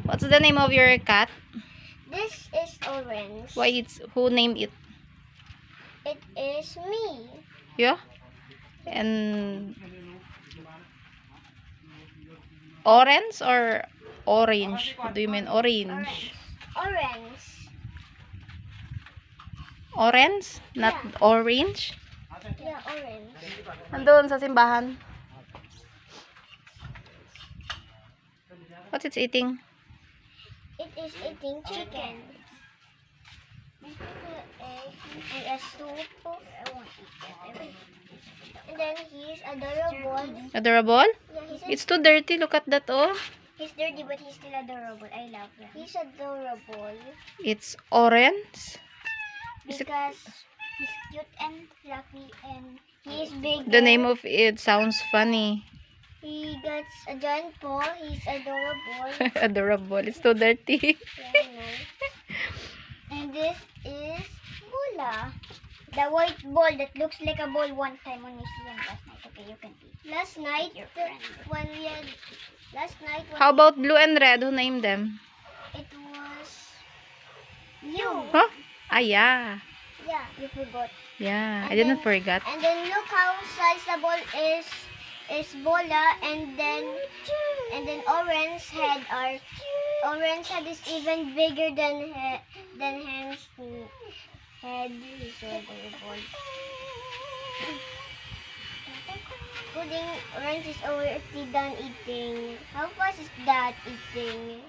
What's the name of your cat? This is Orange. Why who named it? It is me. Yeah? And orange or orange? What do you mean orange? Orange. Orange? Not Yeah. orange? Yeah, orange. Nandun sa simbahan. What's it eating? It is eating chicken. Egg and a soup. And then he's adorable. Adorable? Yeah, It's too dirty. Look at that, oh. he's dirty but he's still adorable. I love him. He's adorable. It's orange. Because he's cute and fluffy and he is big. The name of it sounds funny. He gets a giant paw. He's adorable. Adorable. It's too dirty. Yeah, I know. And this is Bula. The white ball that looks like a ball one time when we see him last night. Okay, you can see. Last night, when we had... How about blue and red? Who named them? It was... You. Huh? Ah, yeah. Yeah, you forgot. Yeah, I And didn't then- forget. And then look how size the ball is Bola, and then orange head is even bigger than Hen's head. He's so adorable. Pudding orange is already done eating. How fast is that eating?